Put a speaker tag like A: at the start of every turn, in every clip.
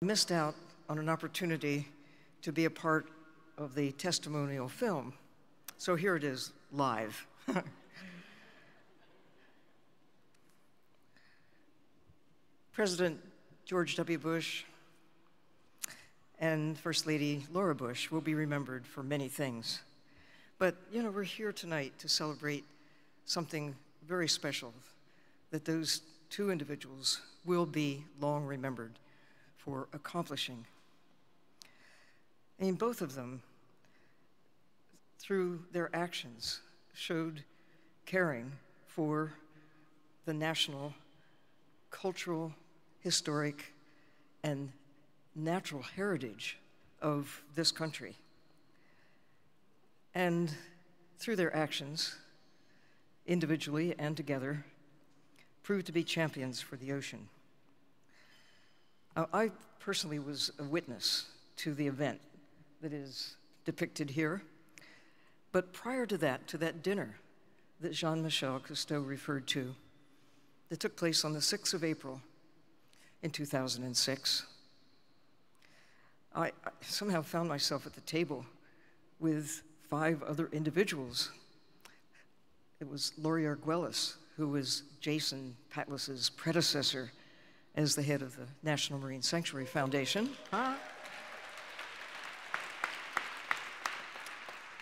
A: Missed out on an opportunity to be a part of the testimonial film. So here it is, live. President George W. Bush and First Lady Laura Bush will be remembered for many things. But, you know, we're here tonight to celebrate something very special that those two individuals will be long remembered for accomplishing. And both of them, through their actions, showed caring for the national, cultural, historic, and natural heritage of this country. And through their actions, individually and together, proved to be champions for the ocean. I personally was a witness to the event that is depicted here. But prior to that dinner that Jean-Michel Cousteau referred to, that took place on the 6th of April in 2006, I somehow found myself at the table with 5 other individuals. It was Lori Arguelles, who was Jason Patlas's predecessor as the head of the National Marine Sanctuary Foundation.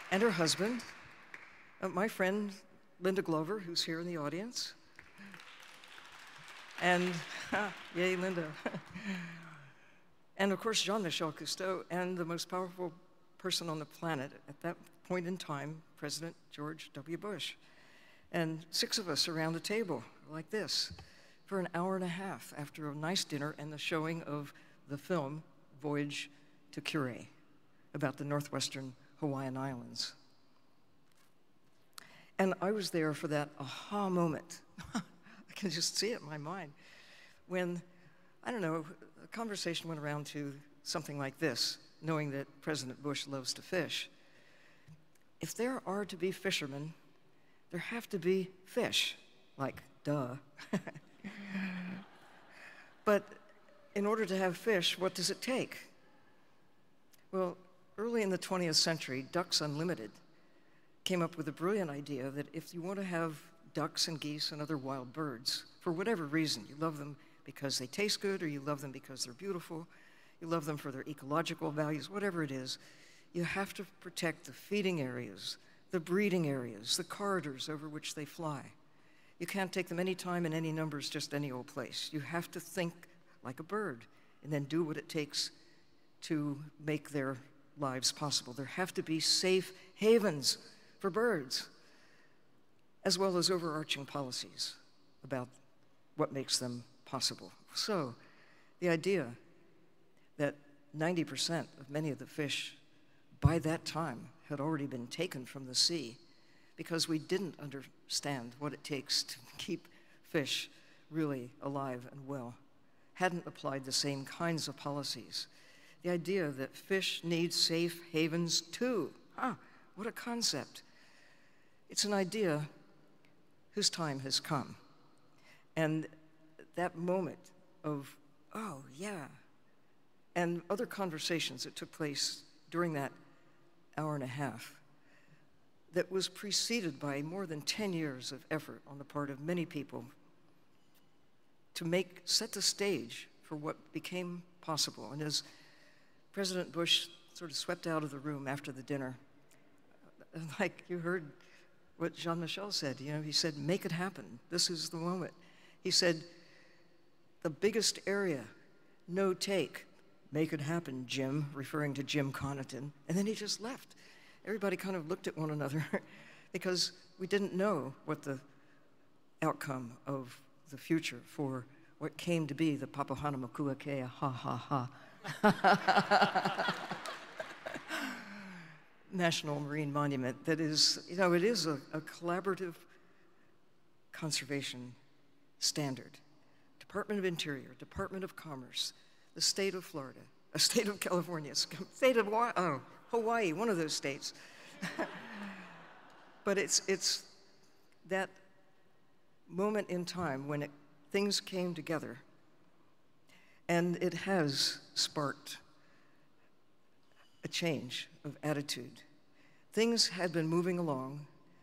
A: And her husband, my friend Linda Glover, who's here in the audience. And, yay, Linda. And of course, Jean-Michel Cousteau, and the most powerful person on the planet at that point in time, President George W. Bush. And 6 of us around the table, like this, for an hour and a half after a nice dinner and the showing of the film, Voyage to Kure, about the northwestern Hawaiian Islands. And I was there for that aha moment. I can just see it in my mind. When, I don't know, a conversation went around to something like this, knowing that President Bush loves to fish. If there are to be fishermen, there have to be fish, like, duh. But in order to have fish, what does it take? Well, early in the 20th century, Ducks Unlimited came up with a brilliant idea that if you want to have ducks and geese and other wild birds, for whatever reason, you love them because they taste good, or you love them because they're beautiful, you love them for their ecological values, whatever it is, you have to protect the feeding areas, the breeding areas, the corridors over which they fly. You can't take them anytime in any numbers, just any old place. You have to think like a bird and then do what it takes to make their lives possible. There have to be safe havens for birds, as well as overarching policies about what makes them possible. So the idea that 90% of many of the fish by that time had already been taken from the sea because we didn't understand what it takes to keep fish really alive and well, hadn't applied the same kinds of policies. The idea that fish need safe havens too. What a concept. It's an idea whose time has come. And that moment of, oh yeah, and other conversations that took place during that hour and a half that was preceded by more than 10 years of effort on the part of many people to set the stage for what became possible. And as President Bush sort of swept out of the room after the dinner, like you heard what Jean-Michel said, you know, he said, make it happen. This is the moment. He said, the biggest area, no take. Make it happen, Jim, referring to Jim Connaughton. And then he just left. Everybody kind of looked at one another because we didn't know what the outcome of the future for what came to be the Papahanaumokuakea, National Marine Monument that is, you know, it is a collaborative conservation standard. Department of Interior, Department of Commerce, the state of Florida, a state of California, state of Hawaii, one of those states. But it's that moment in time when things came together And it has sparked a change of attitude. Things had been moving along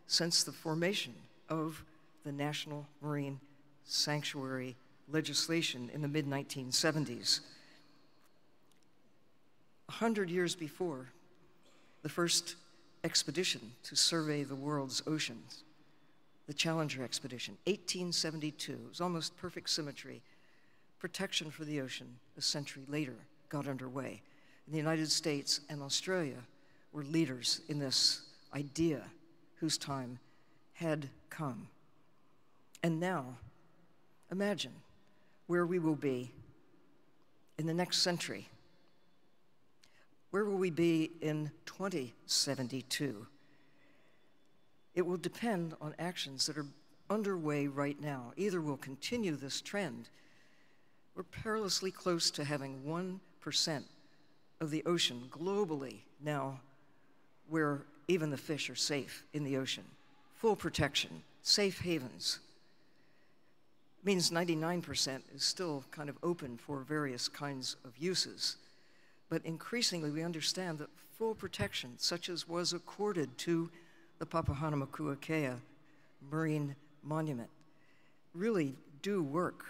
A: since the formation of the National Marine Sanctuary legislation in the mid-1970s. 100 years before, the first expedition to survey the world's oceans, the Challenger expedition, 1872, it was almost perfect symmetry. Protection for the ocean, a century later, got underway. And the United States and Australia were leaders in this idea whose time had come. And now, imagine where we will be in the next century. Where will we be in 2072? It will depend on actions that are underway right now. Either we'll continue this trend. We're perilously close to having 1% of the ocean globally now where even the fish are safe in the ocean. Full protection, safe havens. It means 99% is still kind of open for various kinds of uses. But increasingly we understand that full protection, such as was accorded to the Papahanaumokuakea marine monument, really do work.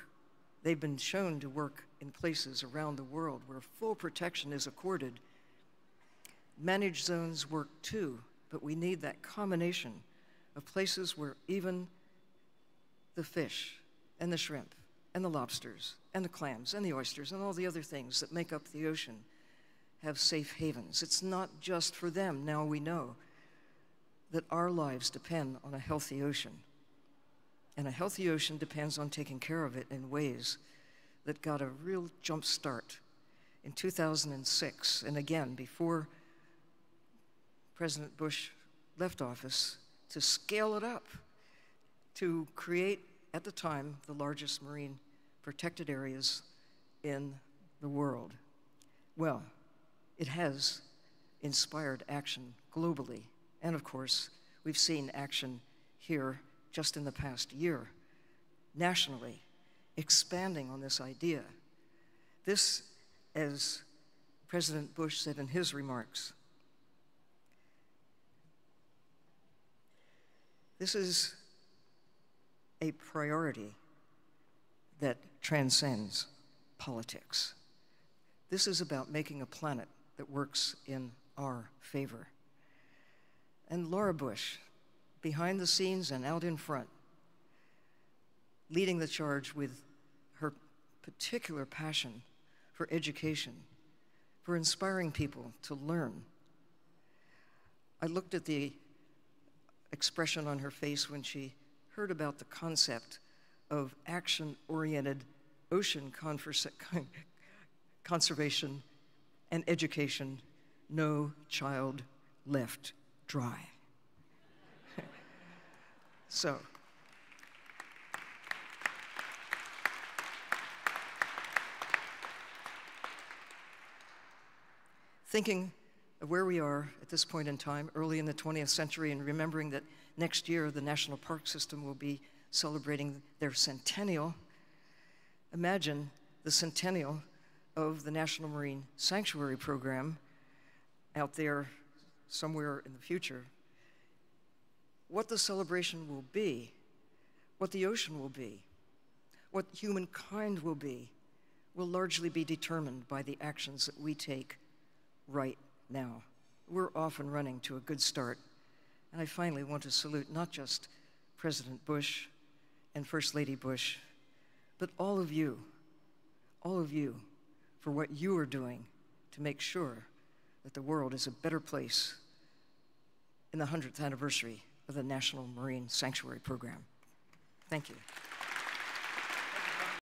A: They've been shown to work in places around the world where full protection is accorded. Managed zones work too, but we need that combination of places where even the fish and the shrimp and the lobsters and the clams and the oysters and all the other things that make up the ocean have safe havens. It's not just for them. Now we know that our lives depend on a healthy ocean. And a healthy ocean depends on taking care of it in ways that got a real jump start in 2006. And again, before President Bush left office, to scale it up, to create, at the time, the largest marine protected areas in the world. Well, it has inspired action globally. And of course, we've seen action here just in the past year, nationally, expanding on this idea. This, as President Bush said in his remarks, this is a priority that transcends politics. This is about making a planet that works in our favor. And Laura Bush, behind the scenes and out in front, leading the charge with her particular passion for education, for inspiring people to learn. I looked at the expression on her face when she heard about the concept of action-oriented ocean conservation and education, no child left dry. So, thinking of where we are at this point in time, early in the 20th century, and remembering that next year the National Park System will be celebrating their centennial, imagine the centennial of the National Marine Sanctuary Program out there somewhere in the future. What the celebration will be, what the ocean will be, what humankind will be, will largely be determined by the actions that we take right now. We're off and running to a good start. And I finally want to salute not just President Bush and First Lady Bush, but all of you for what you are doing to make sure that the world is a better place in the 100th anniversary of the National Marine Sanctuary Program. Thank you.